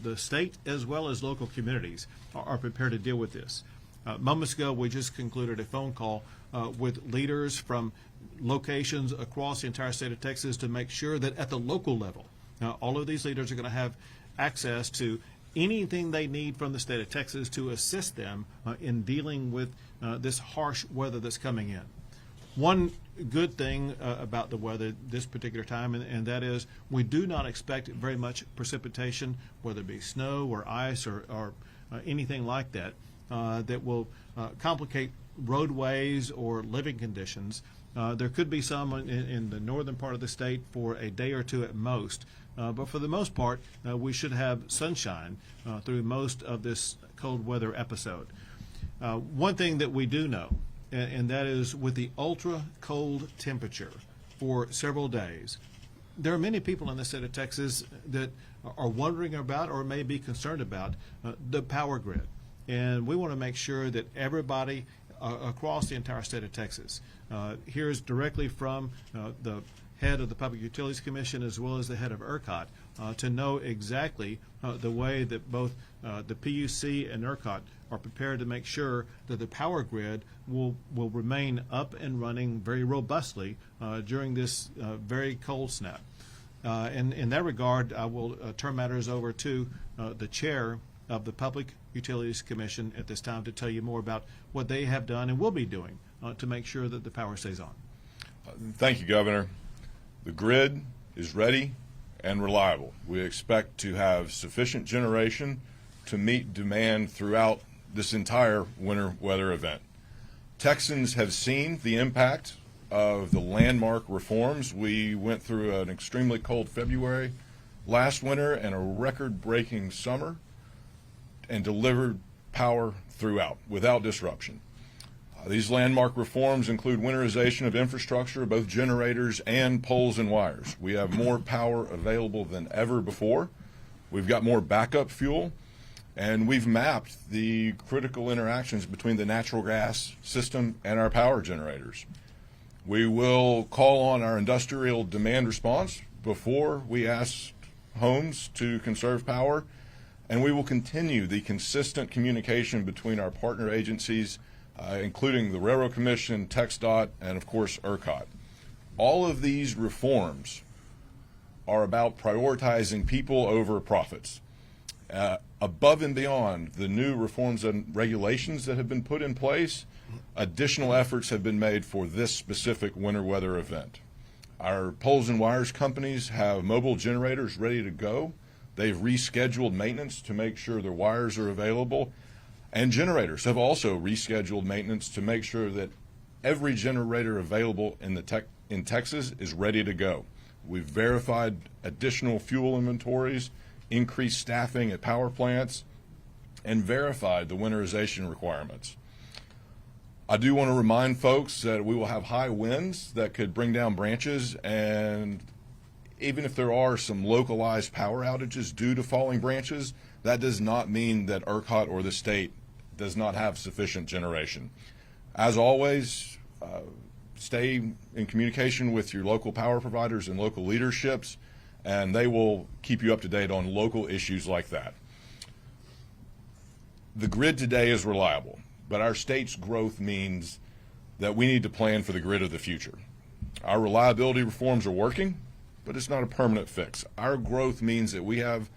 the state as well as local communities are prepared to deal with this. Moments ago, we just concluded a phone call with leaders from locations across the entire state of Texas to make sure that at the local level, all of these leaders are going to have access to anything they need from the state of Texas to assist them in dealing with this harsh weather that's coming in. One good thing about the weather this particular time, and that is we do not expect very much precipitation, whether it be snow or ice or anything like that, that will complicate roadways or living conditions. There could be some in the northern part of the state for a day or two at most, but for the most part, we should have sunshine through most of this cold weather episode. One thing that we do know, and that is with the ultra cold temperature for several days, there are many people in the state of Texas that are wondering about or may be concerned about the power grid. And we want to make sure that everybody across the entire state of Texas hears directly from the head of the Public Utilities Commission as well as the head of ERCOT to know exactly the way that both the PUC and ERCOT are prepared to make sure that the power grid will remain up and running very robustly during this very cold snap. And in that regard, I will turn matters over to the chair of the Public Utilities Commission at this time to tell you more about what they have done and will be doing to make sure that the power stays on. Thank you, Governor. The grid is ready and reliable. We expect to have sufficient generation to meet demand throughout this entire winter weather event. Texans have seen the impact of the landmark reforms. We went through an extremely cold February last winter and a record-breaking summer and delivered power throughout without disruption. These landmark reforms include winterization of infrastructure, both generators and poles and wires. We have more power available than ever before. We've got more backup fuel, and we've mapped the critical interactions between the natural gas system and our power generators. We will call on our industrial demand response before we ask homes to conserve power, and we will continue the consistent communication between our partner agencies, including the Railroad Commission, TxDOT, and of course ERCOT. All of these reforms are about prioritizing people over profits. Above and beyond the new reforms and regulations that have been put in place, additional efforts have been made for this specific winter weather event. Our poles and wires companies have mobile generators ready to go. They've rescheduled maintenance to make sure their wires are available. And generators have also rescheduled maintenance to make sure that every generator available in Texas is ready to go. We've verified additional fuel inventories, increased staffing at power plants, and verified the winterization requirements. I do want to remind folks that we will have high winds that could bring down branches, and even if there are some localized power outages due to falling branches, that does not mean that ERCOT or the state does not have sufficient generation. As always, stay in communication with your local power providers and local leaderships, and they will keep you up to date on local issues like that. The grid today is reliable, but our state's growth means that we need to plan for the grid of the future. Our reliability reforms are working, but it's not a permanent fix. Our growth means that we have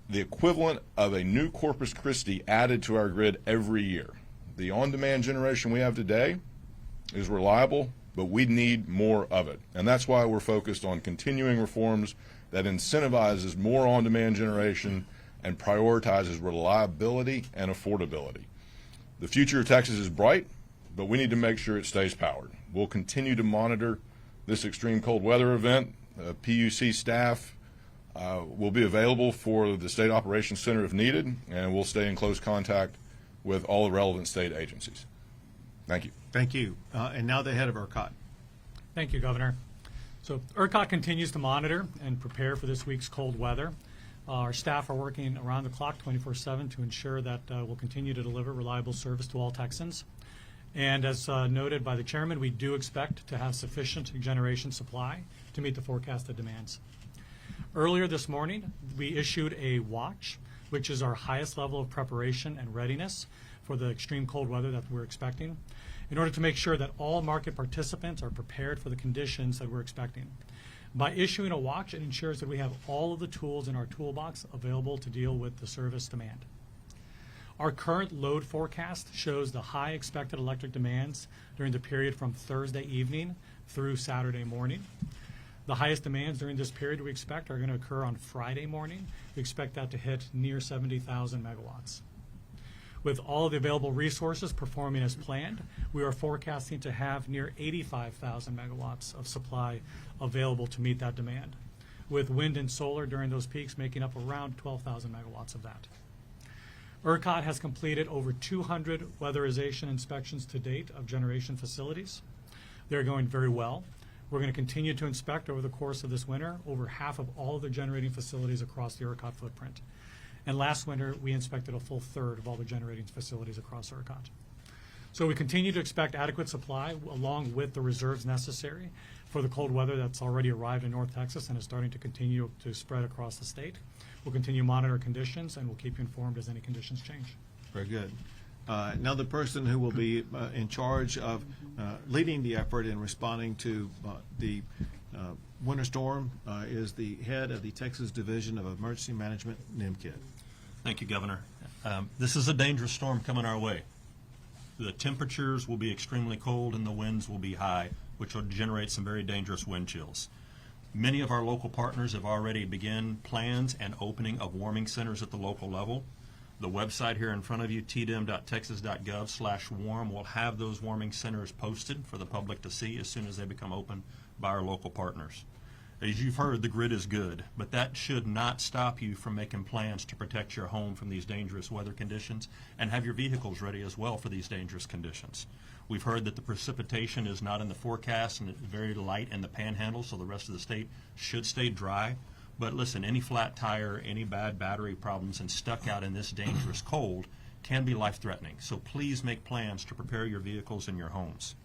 the equivalent of a new Corpus Christi added to our grid every year. The on-demand generation we have today is reliable, but we need more of it. And that's why we're focused on continuing reforms that incentivizes more on-demand generation and prioritizes reliability and affordability. The future of Texas is bright, but we need to make sure it stays powered. We'll continue to monitor this extreme cold weather event. PUC staff will be available for the State Operations Center if needed, and we'll stay in close contact with all the relevant state agencies. Thank you. Thank you. And now the head of ERCOT. Thank you, Governor. So ERCOT continues to monitor and prepare for this week's cold weather. Our staff are working around the clock 24/7 to ensure that we'll continue to deliver reliable service to all Texans. And as noted by the chairman, we do expect to have sufficient generation supply to meet the forecasted demands. Earlier this morning, we issued a watch, which is our highest level of preparation and readiness for the extreme cold weather that we're expecting, in order to make sure that all market participants are prepared for the conditions that we're expecting. By issuing a watch, it ensures that we have all of the tools in our toolbox available to deal with the service demand. Our current load forecast shows the high expected electric demands during the period from Thursday evening through Saturday morning. The highest demands during this period we expect are going to occur on Friday morning. We expect that to hit near 70,000 megawatts. With all of the available resources performing as planned, we are forecasting to have near 85,000 megawatts of supply available to meet that demand, with wind and solar during those peaks making up around 12,000 megawatts of that. ERCOT has completed over 200 weatherization inspections to date of generation facilities. They're going very well. We're going to continue to inspect over the course of this winter over half of all of the generating facilities across the ERCOT footprint. And last winter, we inspected a full third of all the generating facilities across ERCOT. So we continue to expect adequate supply along with the reserves necessary for the cold weather that's already arrived in North Texas and is starting to continue to spread across the state. We'll continue to monitor conditions, and we'll keep you informed as any conditions change. Very good. Now the person who will be in charge of leading the effort in responding to the winter storm is the head of the Texas Division of Emergency Management, NIMKID. Thank you, Governor. This is a dangerous storm coming our way. The temperatures will be extremely cold and the winds will be high, which will generate some very dangerous wind chills. Many of our local partners have already begun plans and opening of warming centers at the local level. The website here in front of you, tdim.texas.gov/warm, will have those warming centers posted for the public to see as soon as they become open by our local partners. As you've heard, the grid is good, but that should not stop you from making plans to protect your home from these dangerous weather conditions and have your vehicles ready as well for these dangerous conditions. We've heard that the precipitation is not in the forecast and it's very light in the panhandle, so the rest of the state should stay dry. But listen, any flat tire, any bad battery problems and stuck out in this dangerous cold can be life-threatening. So please make plans to prepare your vehicles and your homes.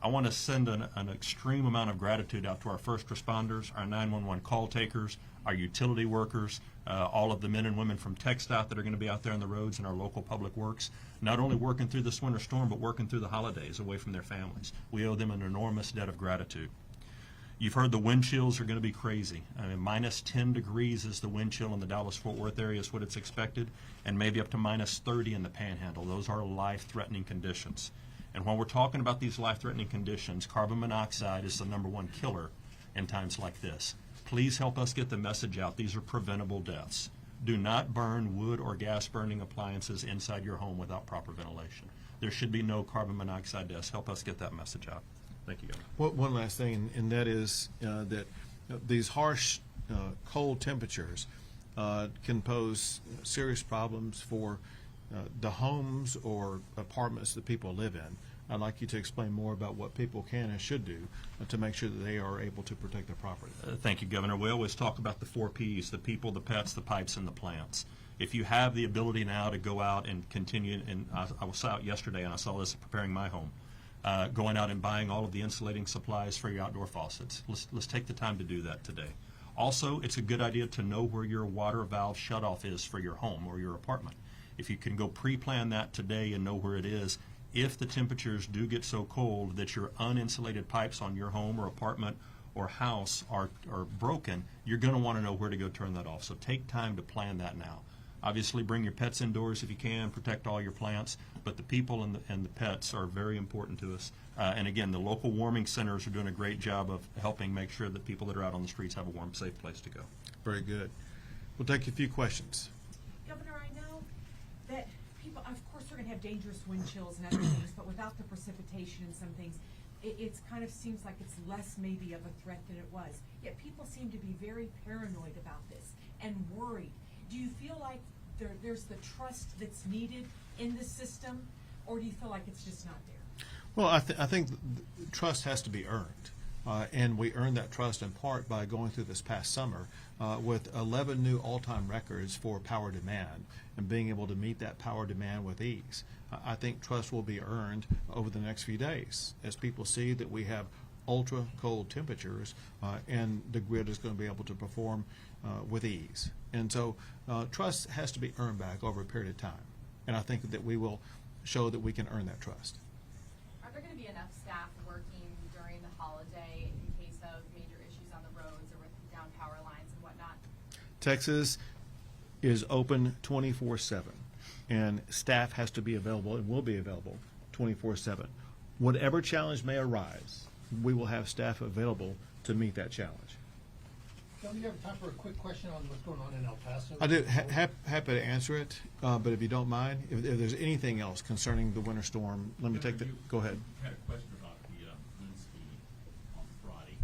I want to send an extreme amount of gratitude out to our first responders, our 911 call takers, our utility workers, all of the men and women from TxDOT that are going to be out there on the roads and our local public works, not only working through this winter storm, but working through the holidays away from their families. We owe them an enormous debt of gratitude. You've heard the wind chills are going to be crazy. I mean, minus 10 degrees is the wind chill in the Dallas-Fort Worth area is what it's expected, and maybe up to minus 30 in the Panhandle. Those are life-threatening conditions. And when we're talking about these life-threatening conditions, carbon monoxide is the #1 killer in times like this. Please help us get the message out. These are preventable deaths. Do not burn wood or gas-burning appliances inside your home without proper ventilation. There should be no carbon monoxide deaths. Help us get that message out. Thank you, Governor. One last thing, and that is that these harsh, cold temperatures can pose serious problems for the homes or apartments that people live in. I'd like you to explain more about what people can and should do to make sure that they are able to protect their property. Thank you, Governor. We always talk about the 4 Ps, the people, the pets, the pipes, and the plants. If you have the ability now to go out and continue, and I was out yesterday and I saw this preparing my home, going out and buying all of the insulating supplies for your outdoor faucets. Let's take the time to do that today. Also, it's a good idea to know where your water valve shutoff is for your home or your apartment. If you can go pre-plan that today and know where it is, if the temperatures do get so cold that your uninsulated pipes on your home or apartment or house are broken, you're going to want to know where to go turn that off. So take time to plan that now. Obviously, bring your pets indoors if you can, protect all your plants, but the people and the pets are very important to us. And again, the local warming centers are doing a great job of helping make sure that people that are out on the streets have a warm, safe place to go. Very good. We'll take a few questions. Governor, I know that people, of course, are going to have dangerous wind chills and other things, but without the precipitation and some things, it kind of seems like it's less maybe of a threat than it was. Yet people seem to be very paranoid about this and worried. Do you feel like there's the trust that's needed in the system, or do you feel like it's just not there? Well, I think trust has to be earned, and we earned that trust in part by going through this past summer with 11 new all-time records for power demand and being able to meet that power demand with ease. I think trust will be earned over the next few days as people see that we have ultra cold temperatures, and the grid is going to be able to perform with ease. And so trust has to be earned back over a period of time. And I think that we will show that we can earn that trust. Are there going to be enough staff working during the holiday in case of major issues on the roads or with down power lines and whatnot? Texas is open 24/7, and staff has to be available and will be available 24/7. Whatever challenge may arise, we will have staff available to meet that challenge. John, do you have time for a quick question on what's going on in El Paso? I do. Happy to answer it, but if you don't mind, if there's anything else concerning the winter storm, let me take the. Go ahead. I had a question about the wind speed on Friday.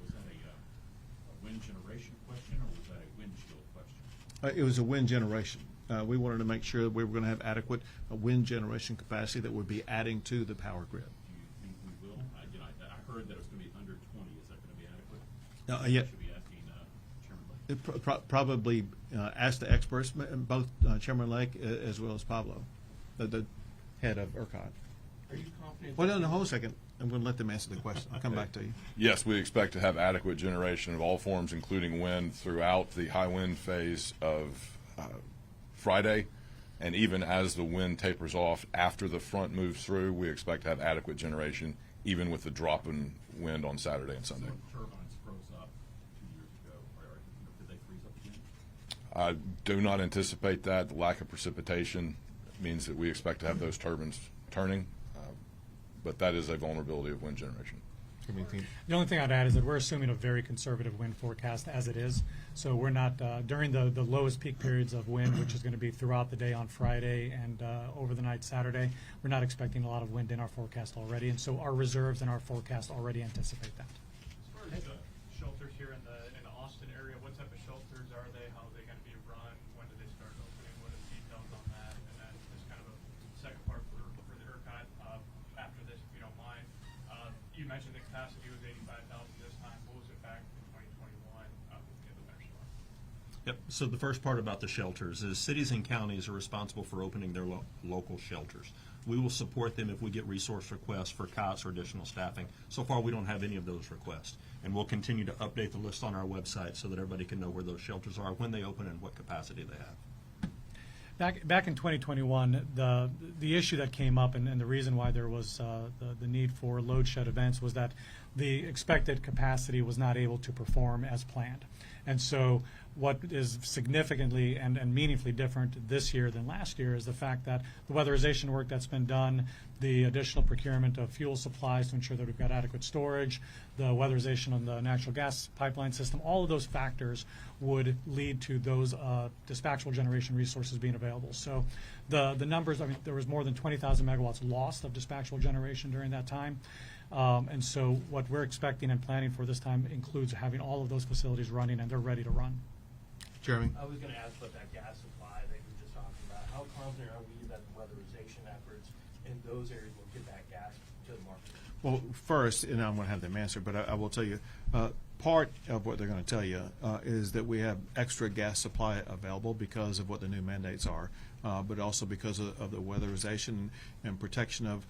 Was that a wind generation question, or was that a wind chill question? It was a wind generation. We wanted to make sure that we were going to have adequate wind generation capacity that would be adding to the power grid. Do you think we will? I heard that it was going to be under 20. Is that going to be adequate? Yeah. Should be asking Chairman Lake. Probably ask the experts, both Chairman Lake as well as Pablo, the head of ERCOT. Are you confident? Well, no, hold a second. I'm going to let them answer the question. I'll come back to you. Yes, we expect to have adequate generation of all forms, including wind, throughout the high wind phase of Friday. And even as the wind tapers off after the front moves through, we expect to have adequate generation, even with the drop in wind on Saturday and Sunday. Some turbines froze up 2 years ago. Did they freeze up again? I do not anticipate that. The lack of precipitation means that we expect to have those turbines turning, but that is a vulnerability of wind generation. The only thing I'd add is that we're assuming a very conservative wind forecast as it is. So we're not, during the lowest peak periods of wind, which is going to be throughout the day on Friday and over the night Saturday, we're not expecting a lot of wind in our forecast already. And so our reserves and our forecast already anticipate that. As far as the shelters here in the Austin area, what type of shelters are they? How are they going to be run? When do they start opening? What are the details on that? And then just kind of a second part for the ERCOT after this, if you don't mind. You mentioned the capacity was 85,000 this time. What was it back in 2021 in the winter storm? Yep. So the first part about the shelters is cities and counties are responsible for opening their local shelters. We will support them if we get resource requests for cots or additional staffing. So far, we don't have any of those requests. And we'll continue to update the list on our website so that everybody can know where those shelters are, when they open, and what capacity they have. Back in 2021, the issue that came up and the reason why there was the need for load shed events was that the expected capacity was not able to perform as planned. And so what is significantly and meaningfully different this year than last year is the fact that the weatherization work that's been done, the additional procurement of fuel supplies to ensure that we've got adequate storage, the weatherization on the natural gas pipeline system, all of those factors would lead to those dispatchable generation resources being available. So the numbers, I mean, there was more than 20,000 megawatts lost of dispatchable generation during that time. And so what we're expecting and planning for this time includes having all of those facilities running, and they're ready to run. Jeremy? I was going to ask about that gas supply that you were just talking about. How confident are we that the weatherization efforts in those areas will get that gas to the market? Well, first, and I'm going to have them answer, but I will tell you, part of what they're going to tell you is that we have extra gas supply available because of what the new mandates are, but also because of the weatherization and protection of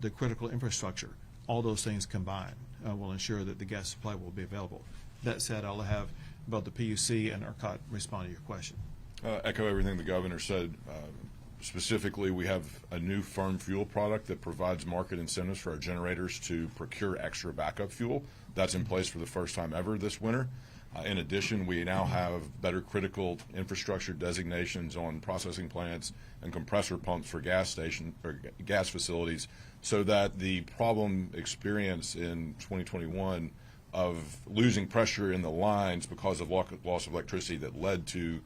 the critical infrastructure. All those things combined will ensure that the gas supply will be available. That said, I'll have both the PUC and ERCOT respond to your question. Echo everything the governor said. Specifically, we have a new firm fuel product that provides market incentives for our generators to procure extra backup fuel. That's in place for the first time ever this winter. In addition, we now have better critical infrastructure designations on processing plants and compressor pumps for gas station or gas facilities, so that the problem experienced in 2021 of losing pressure in the lines because of loss of electricity that led to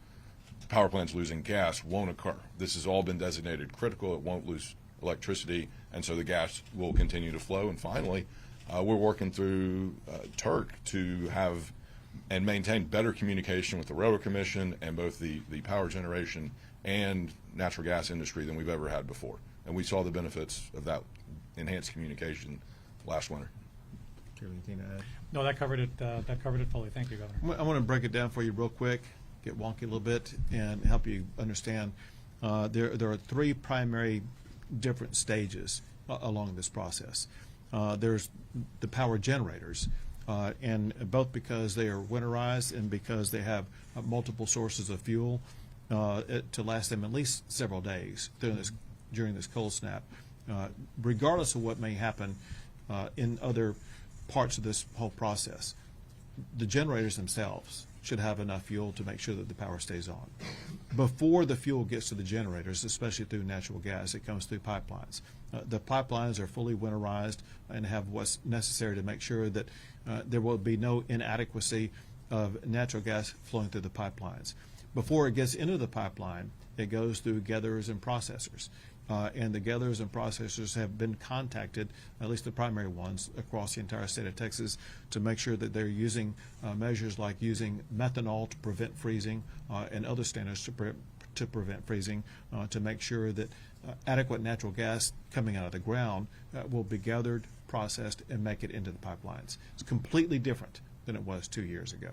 power plants losing gas won't occur. This has all been designated critical. It won't lose electricity, and so the gas will continue to flow. And finally, we're working through TURC to have and maintain better communication with the Railroad Commission and both the power generation and natural gas industry than we've ever had before. And we saw the benefits of that enhanced communication last winter. Anything to add? No, that covered it. That covered it fully. Thank you, Governor. I want to break it down for you real quick, get wonky a little bit, and help you understand. There are three primary different stages along this process. there's the power generators. And both because they are winterized and because they have multiple sources of fuel to last them at least several days during this cold snap. Regardless of what may happen in other parts of this whole process, the generators themselves should have enough fuel to make sure that the power stays on. Before the fuel gets to the generators, especially through natural gas, it comes through pipelines. The pipelines are fully winterized and have what's necessary to make sure that there will be no inadequacy of natural gas flowing through the pipelines. Before it gets into the pipeline, it goes through gatherers and processors. And the gatherers and processors have been contacted, at least the primary ones, across the entire state of Texas to make sure that they're using measures like using methanol to prevent freezing and other standards to prevent freezing to make sure that adequate natural gas coming out of the ground will be gathered, processed, and make it into the pipelines. It's completely different than it was 2 years ago.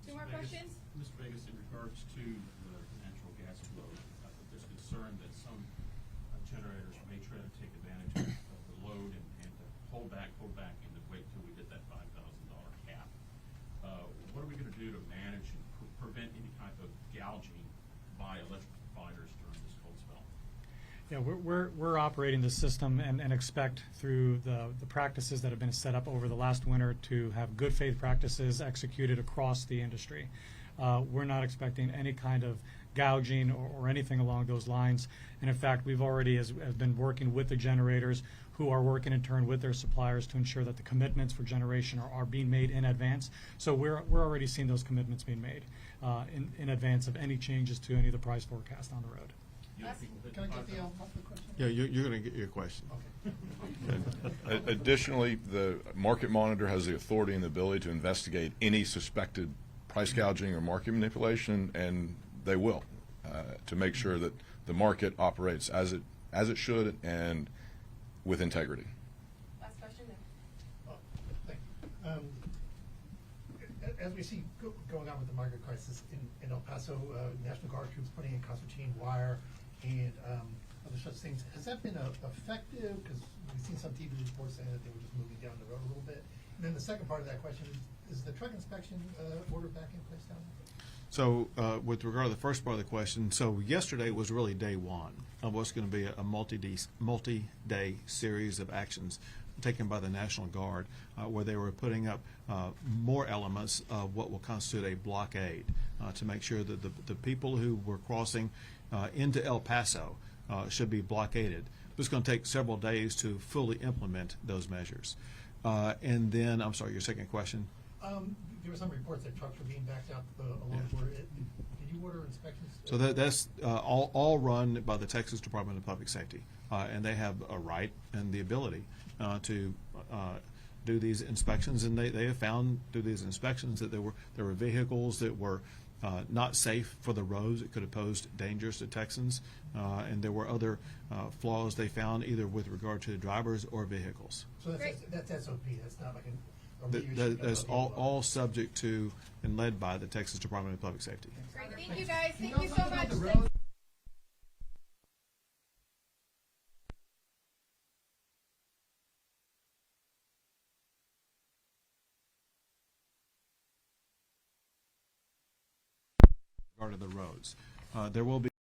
Two more questions? Mr. Vegas, in regards to the natural gas flow, there's concern that some generators may try to take advantage of the load and to hold back and to wait till we hit that $5,000 cap. What are we going to do to manage and prevent any type of gouging by electric providers during this cold spell? Yeah, we're operating the system and expect through the practices that have been set up over the last winter to have good faith practices executed across the industry. We're not expecting any kind of gouging or anything along those lines. And in fact, we've already has been working with the generators who are working in turn with their suppliers to ensure that the commitments for generation are being made in advance. So we're already seeing those commitments being made in advance of any changes to any of the price forecast on the road. Can I get the public question? Yeah, you're going to get your question. Additionally, the market monitor has the authority and the ability to investigate any suspected price gouging or market manipulation, and they will, to make sure that the market operates as it should and with integrity. Last question then. Thank you. As we see going on with the migrant crisis in El Paso, National Guard troops putting in concertina wire and other such things, has that been effective? Because we've seen some TV reports saying that they were just moving down the road a little bit. And then the second part of that question is the truck inspection order back in place down there? So with regard to the first part of the question, so yesterday was really day one of what's going to be a multi-day series of actions taken by the National Guard where they were putting up more elements of what will constitute a blockade to make sure that the people who were crossing into El Paso should be blockaded. It's going to take several days to fully implement those measures. And then, I'm sorry, your second question? There were some reports that trucks were being backed out along the border. Did you order inspections? So that's all run by the Texas Department of Public Safety, and they have a right and the ability to do these inspections. And they have found through these inspections that there were vehicles that were not safe for the roads. It could have posed dangers to Texans, and there were other flaws they found either with regard to drivers or vehicles. So that's SOP. That's not like That's all subject to and led by the Texas Department of Public Safety. Great, thank you guys. Can Thank you also so talk about much. the Thanks. road? Regard to the roads, there will be